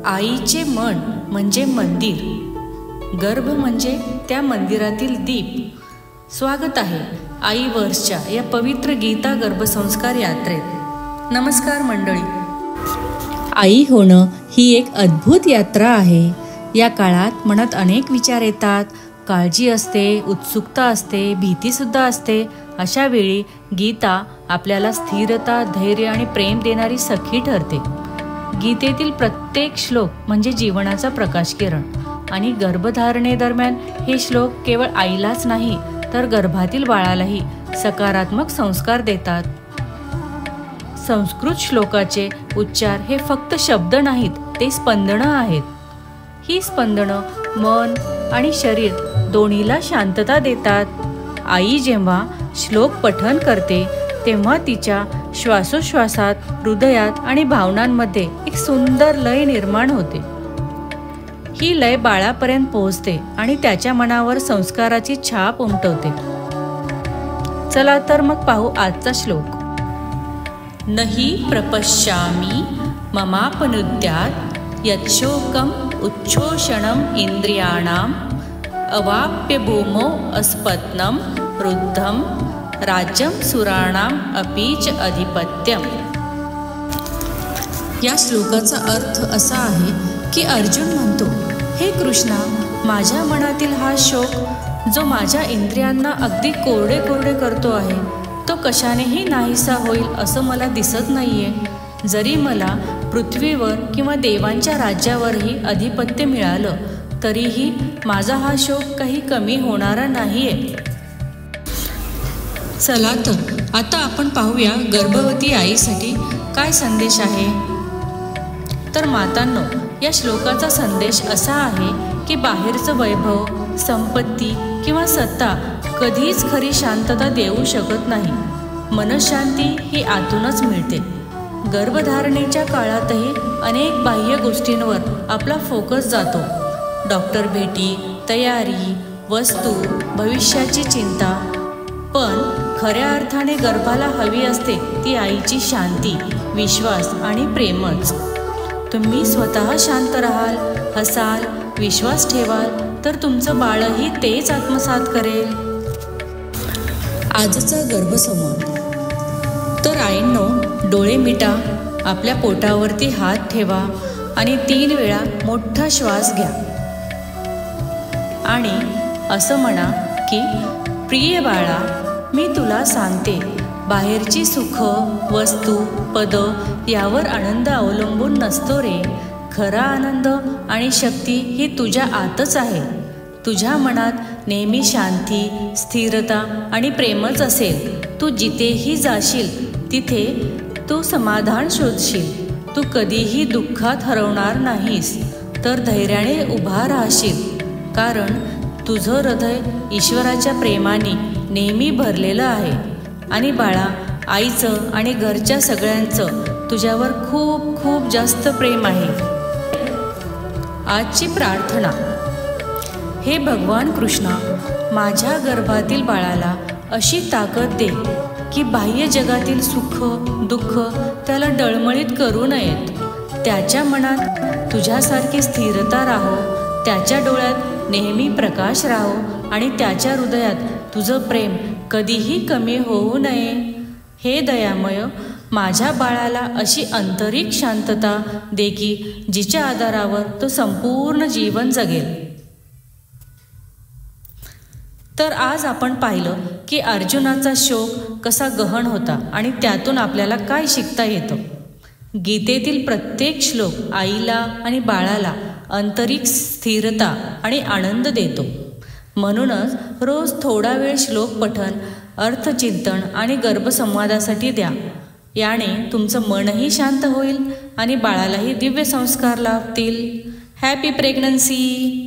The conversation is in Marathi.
आईचे मन म्हणजे मंदिर, गर्भ म्हणजे त्या मंदिरातील दीप. स्वागत आहे आई वर्षच्या या पवित्र गीता गर्भसंस्कार यात्रेत. नमस्कार मंडळी. आई होणं ही एक अद्भुत यात्रा आहे. या काळात मनात अनेक विचार येतात, काळजी असते, उत्सुकता असते, भीतीसुद्धा असते. अशा वेळी गीता आपल्याला स्थिरता, धैर्य आणि प्रेम देणारी सखी ठरते. गीतेतील प्रत्येक श्लोक म्हणजे जीवनाचा प्रकाश किरण. आणि गर्भधारणेदरम्यान हे श्लोक केवळ आईलाच नाही तर गर्भातील बाळालाही सकारात्मक संस्कार देतात. संस्कृत श्लोकाचे उच्चार हे फक्त शब्द नाहीत, ते स्पंदनं आहेत. ही स्पंदनं मन आणि शरीर दोन्हीला शांतता देतात. आई जेव्हा श्लोक पठण करते तेव्हा तिच्या श्वासोश्वासात, हृदयात आणि भावनांमध्ये एक सुंदर लय निर्माण होते. ही लय बाळापर्यंत पोहोचते आणि त्याच्या मनावर संस्काराची छाप उमटवते. चला तर मग पाहू आजचा श्लोक. नहि प्रपश्यामि ममापनुद्यात् यच्छोकम् उच्छोषणम् इंद्रियाणाम् अवाप्य भूमौ अस्पत्नं वृद्धं राज्यं सुराणाम् अपीच अधिपत्यम. या श्लोकाचा अर्थ असा आहे की अर्जुन म्हणतो, हे कृष्णा, माझ्या मनातील हा शोक जो माझ्या इंद्रियांना अगदी कोरडे कोरडे करतो आहे, तो कशानेही नाहीसा होईल असं मला दिसत नाहीये. जरी मला पृथ्वीवर किंवा देवांच्या राज्यावरही अधिपत्य मिळालं तरीही माझा हा शोक काही कमी होणारा नाहीये. चला तर आता आपण पाहूया गर्भवती आईसाठी काय संदेश आहे. तर मातांनो, या श्लोकाचा संदेश असा आहे की बाहेरचं वैभव, संपत्ती किंवा सत्ता कधीच खरी शांतता देऊ शकत नाही. मनशांती ही आतूनच मिळते. गर्भधारणेच्या काळातही अनेक बाह्य गोष्टींवर आपला फोकस जातो. डॉक्टर भेटी, तयारी, वस्तू, भविष्याची चिंता. पण खऱ्या अर्थाने गर्भाला हवी असते ती आईची शांती, विश्वास आणि प्रेमच. तुम्ही स्वतः शांत राहाल, हसाल, विश्वास ठेवाल तर तुमचं बाळही तेच आत्मसात करेल. आजचा गर्भसंवाद. तर आईंनो, डोळे मिटा, आपल्या पोटावरती हात ठेवा आणि 3 वेळा मोठा श्वास घ्या आणि असं म्हणा की, प्रिय बाळा, मी तुला सांगते, बाहेरची सुख, वस्तू, पद यावर आनंद अवलंबून नसतो रे. खरा आनंद आणि शक्ती ही तुझ्या आतच आहे. तुझ्या मनात नेहमी शांती, स्थिरता आणि प्रेमच असेल. तू जिथेही जाशील तिथे तू समाधान शोधशील. तू कधीही दुःखात हरवणार नाहीस, तर धैर्याने उभा राहशील. कारण तुझं हृदय ईश्वराच्या प्रेमाने नेहमी भरलेलं आहे. आणि बाळा, आईचं आणि घरच्या सगळ्यांचं तुझ्यावर खूप खूप जास्त प्रेम आहे. आजची प्रार्थना. हे भगवान कृष्णा, माझ्या गर्भातील बाळाला अशी ताकद दे की बाह्य जगातील सुख, दुःख त्याला डळमळीत करू नयेत. त्याच्या मनात तुझ्यासारखी स्थिरता राहो, त्याच्या डोळ्यात नेहमी प्रकाश राहो आणि त्याच्या हृदयात तुझं प्रेम कधीही कमी होऊ नये. हे दयामय, माझ्या बाळाला अशी आंतरिक शांतता दे की जिच्या आधारावर तो संपूर्ण जीवन जगेल. तर आज आपण पाहिलं की अर्जुनाचा शोक कसा गहन होता आणि त्यातून आपल्याला काय शिकता येतं. गीतेतील प्रत्येक श्लोक आईला आणि बाळाला आंतरिक स्थिरता आणि आनंद देतो. म्हणूनच रोज थोडा वेळ श्लोक पठण, अर्थचिंतन आणि गर्भसंवादासाठी द्या. याने तुमचं मनही शांत होईल आणि बाळालाही दिव्य संस्कार लाभतील. Happy pregnancy.